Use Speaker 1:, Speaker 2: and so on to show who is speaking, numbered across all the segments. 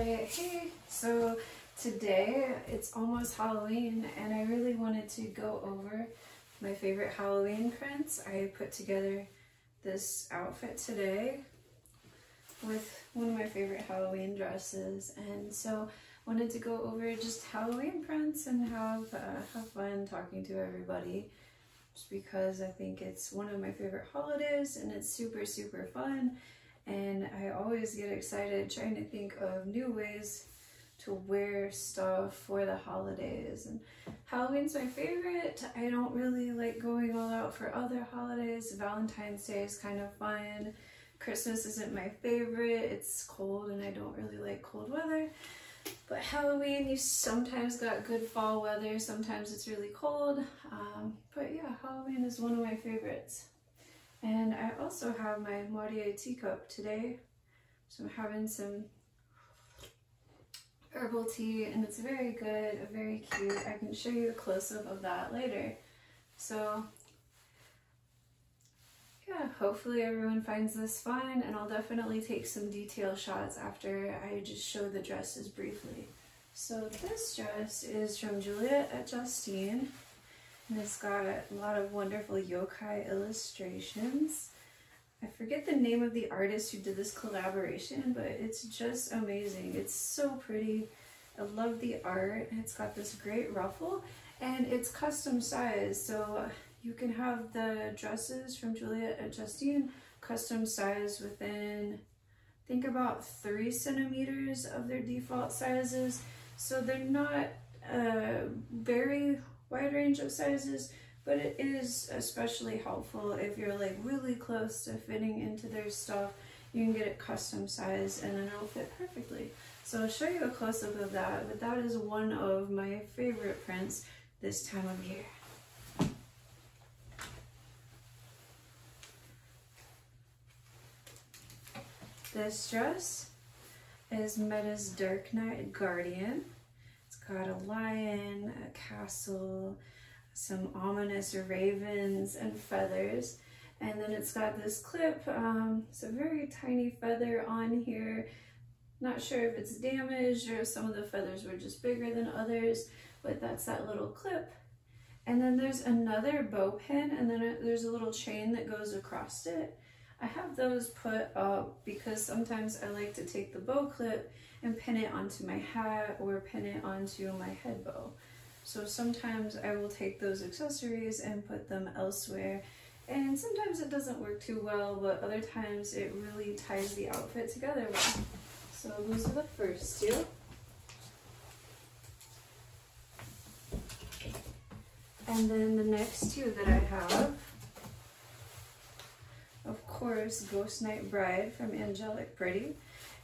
Speaker 1: Hi, hey, so today it's almost Halloween and I really wanted to go over my favorite Halloween prints. I put together this outfit today with one of my favorite Halloween dresses, and so wanted to go over just Halloween prints and have fun talking to everybody, just because I think it's one of my favorite holidays and it's super fun. And I always get excited trying to think of new ways to wear stuff for the holidays. And Halloween's my favorite. I don't really like going all out for other holidays. Valentine's Day is kind of fun. Christmas isn't my favorite. It's cold and I don't really like cold weather. But Halloween, you sometimes got good fall weather, sometimes it's really cold. But yeah, Halloween is one of my favorites. And I also have my Moitié teacup today. So I'm having some herbal tea and it's very good, very cute. I can show you a close-up of that later. So yeah, hopefully everyone finds this fun, and I'll definitely take some detail shots after I just show the dresses briefly. So this dress is from Juliet at Justine. And it's got a lot of wonderful yokai illustrations. I forget the name of the artist who did this collaboration, but it's just amazing. It's so pretty. I love the art. It's got this great ruffle and it's custom sized. So you can have the dresses from Juliet at Justine custom sized within, I think, about 3 centimeters of their default sizes. So they're not very wide range of sizes, but it is especially helpful if you're like really close to fitting into their stuff. You can get it custom sized and then it'll fit perfectly. So I'll show you a close-up of that, but that is one of my favorite prints this time of year. This dress is Meta's Dark Knight Guardian. It's got a lion, a castle, some ominous ravens and feathers, and then it's got this clip. It's a very tiny feather on here. Not sure if it's damaged or if some of the feathers were just bigger than others, but that's that little clip. And then there's another bow pin, and then there's a little chain that goes across it. I have those put up because sometimes I like to take the bow clip and pin it onto my hat or pin it onto my head bow. So sometimes I will take those accessories and put them elsewhere, and sometimes it doesn't work too well, but other times it really ties the outfit together well. So those are the first two. And then the next two that I have, of course, Ghost Night Bride from Angelic Pretty.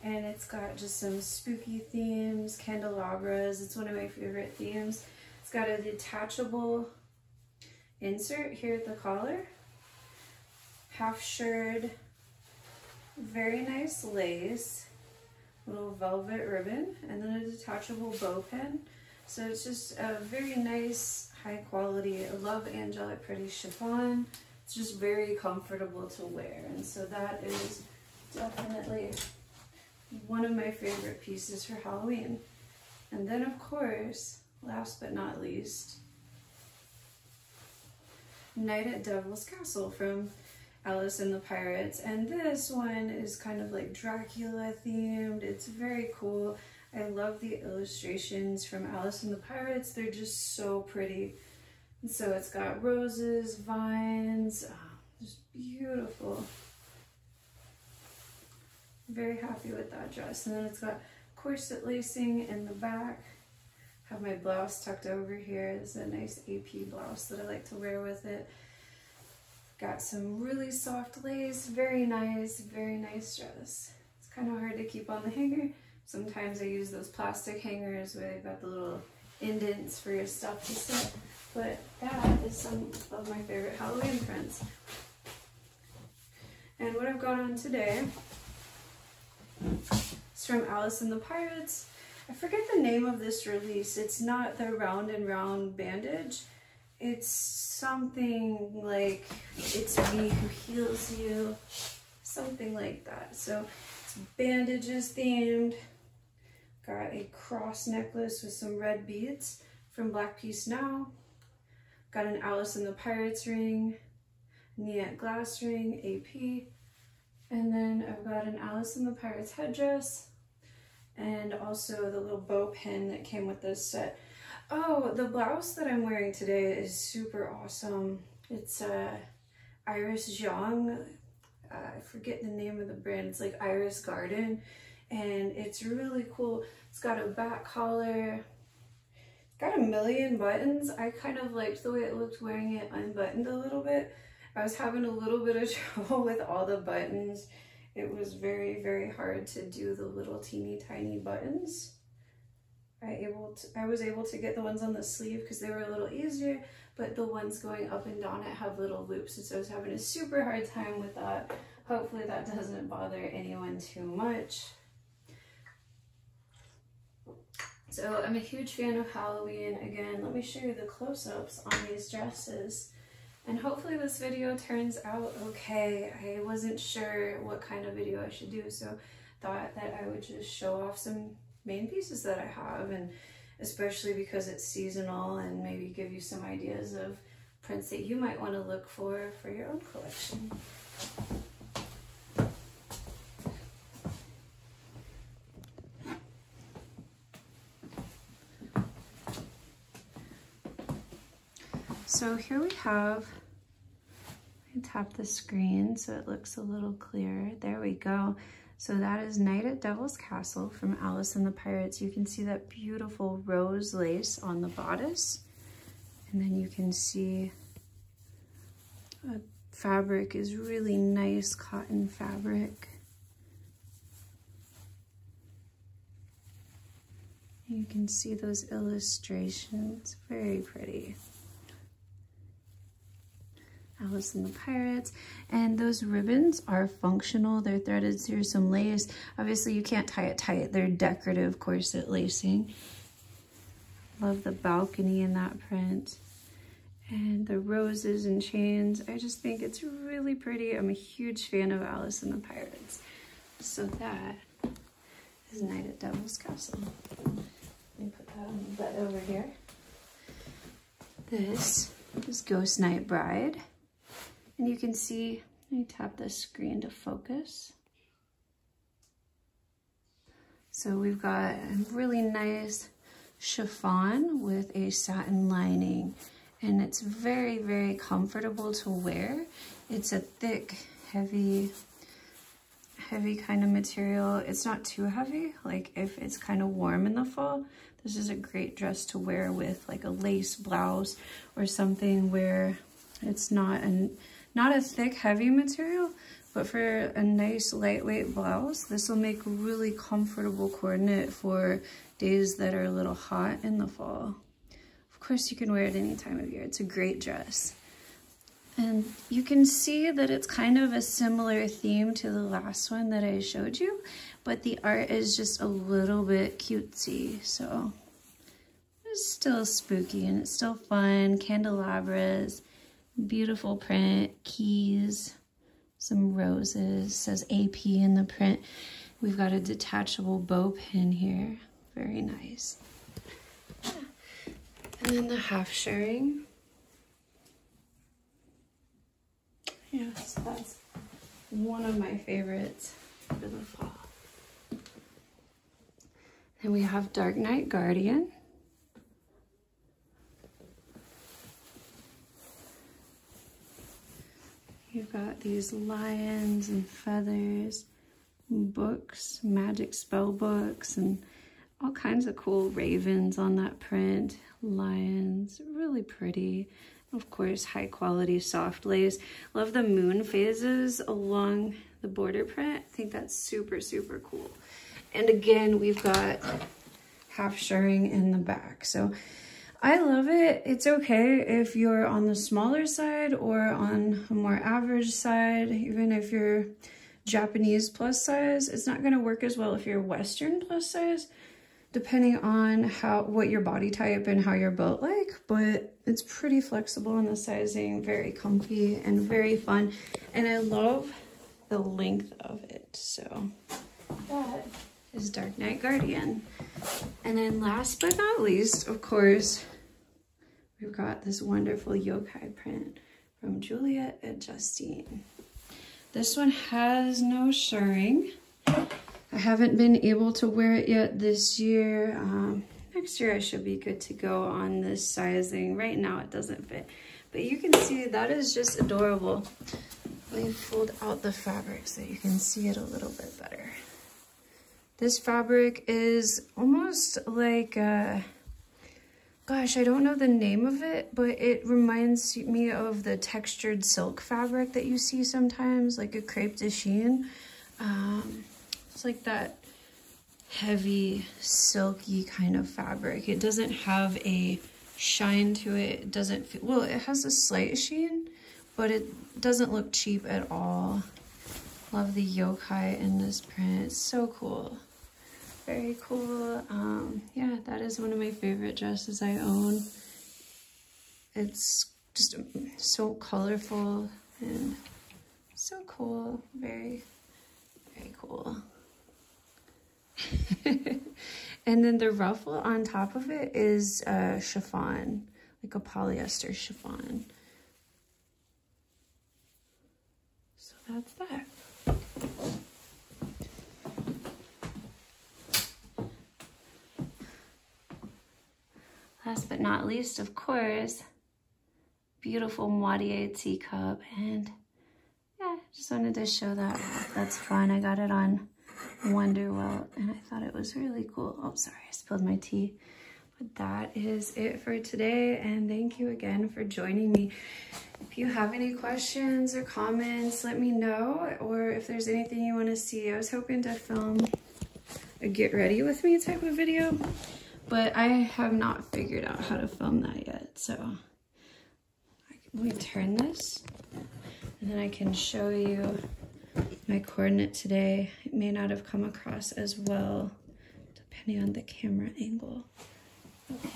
Speaker 1: And it's got just some spooky themes, candelabras. It's one of my favorite themes. It's got a detachable insert here at the collar, half shirred, very nice lace, little velvet ribbon, and then a detachable bow pin. So it's just a very nice, high quality. I love Angelic Pretty chiffon. It's just very comfortable to wear, and so that is definitely one of my favorite pieces for Halloween. And then, of course, last but not least, Night at Devil's Castle from Alice and the Pirates. And this one is kind of like Dracula themed. It's very cool. I love the illustrations from Alice and the Pirates. They're just so pretty. And so it's got roses, vines, just beautiful. Very happy with that dress. And then it's got corset lacing in the back. Have my blouse tucked over here. This is a nice AP blouse that I like to wear with it. Got some really soft lace. Very nice dress. It's kind of hard to keep on the hanger. Sometimes I use those plastic hangers where they've got the little indents for your stuff to sit. But that is some of my favorite Halloween prints. And what I've got on today is from Alice and the Pirates. I forget the name of this release. It's not the round and round bandage. It's something like It's Me Who Heals You, something like that. So it's bandages themed. got a cross necklace with some red beads from Black Piece Now. Got an Alice and the Pirates ring, Niet glass ring, AP. And then I've got an Alice and the Pirates headdress, and also the little bow pin that came with this set. Oh, the blouse that I'm wearing today is super awesome. It's Iris Zhang. I forget the name of the brand. It's like Iris Garden, and it's really cool. It's got a back collar. It's got a million buttons. I kind of liked the way it looked wearing it unbuttoned a little bit. I was having a little bit of trouble with all the buttons. It was very, very hard to do the little teeny tiny buttons. I was able to get the ones on the sleeve because they were a little easier, but the ones going up and down it have little loops, and so I was having a super hard time with that. Hopefully that doesn't bother anyone too much. So I'm a huge fan of Halloween. Again, let me show you the close-ups on these dresses. And hopefully this video turns out okay. I wasn't sure what kind of video I should do, so thought that I would just show off some main pieces that I have, and especially because it's seasonal, and maybe give you some ideas of prints that you might want to look for your own collection. So here we have, I tap the screen so it looks a little clearer. There we go. So that is Night at Devil's Castle from Alice and the Pirates. You can see that beautiful rose lace on the bodice. And then you can see the fabric is really nice cotton fabric. You can see those illustrations, very pretty. Alice and the Pirates, and those ribbons are functional. They're threaded through some lace. Obviously you can't tie it tight. They're decorative corset lacing. Love the balcony in that print. And the roses and chains. I just think it's really pretty. I'm a huge fan of Alice and the Pirates. So that is Night at Devil's Castle. Let me put that on the bed over here. This is Ghost Night Bride. And you can see, let me tap the screen to focus. So we've got a really nice chiffon with a satin lining, and it's very, very comfortable to wear. It's a thick, heavy kind of material. It's not too heavy. Like if it's kind of warm in the fall, this is a great dress to wear with like a lace blouse or something where it's not a thick, heavy material, but for a nice lightweight blouse, this will make a really comfortable coordinate for days that are a little hot in the fall. Of course, you can wear it any time of year. It's a great dress. And you can see that it's kind of a similar theme to the last one that I showed you, but the art is just a little bit cutesy. So it's still spooky and it's still fun. Candelabras, beautiful print, keys, some roses, says AP in the print. We've got a detachable bow pin here, very nice. And then the half shirring. Yes, that's one of my favorites for the fall. And we have Dark Knight Guardian. You've got these lions and feathers, books, magic spell books, and all kinds of cool ravens on that print. Lions, really pretty. Of course, high quality soft lace. Love the moon phases along the border print. I think that's super, super cool. And again, we've got half shirring in the back. So I love it. It's okay if you're on the smaller side or on a more average side. Even if you're Japanese plus size, it's not gonna work as well if you're Western plus size, depending on what your body type and how you're built like, but it's pretty flexible in the sizing, very comfy and very fun. And I love the length of it. So that is Dark Knight Guardian. And then last but not least, of course, we've got this wonderful yokai print from Juliet and Justine. This one has no shirring. I haven't been able to wear it yet this year. Next year I should be good to go on this sizing. Right now it doesn't fit. But you can see that is just adorable. Let me fold out the fabric so you can see it a little bit better. This fabric is almost like, gosh, I don't know the name of it, but it reminds me of the textured silk fabric that you see sometimes, like a crepe de chine. It's like that heavy, silky kind of fabric. It doesn't have a shine to it. It doesn't feel, well, it has a slight sheen, but it doesn't look cheap at all. Love the yokai in this print. It's so cool. Very cool. Yeah, that is one of my favorite dresses I own. It's just so colorful and so cool. Very, very cool. And then the ruffle on top of it is chiffon, like a polyester chiffon. So that's that. Last but not least, of course, beautiful moitié teacup. And yeah, just wanted to show that off. That's fun. I got it on Wonderwelt and I thought it was really cool. Oh, sorry, I spilled my tea. But that is it for today, and thank you again for joining me. If you have any questions or comments, let me know, or if there's anything you want to see. I was hoping to film a get ready with me type of video, but I have not figured out how to film that yet. So let me turn this and then I can show you my coordinate today. It may not have come across as well depending on the camera angle. Okay.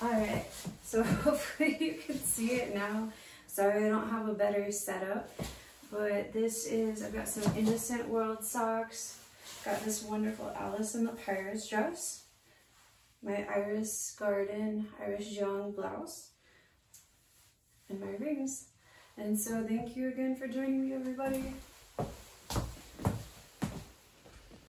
Speaker 1: All right, so hopefully you can see it now. Sorry I don't have a better setup, but this is, I've got some Innocent World socks, got this wonderful Alice in the Pirates dress, my Iris Garden, Iris Jean blouse, and my rings. And so thank you again for joining me, everybody.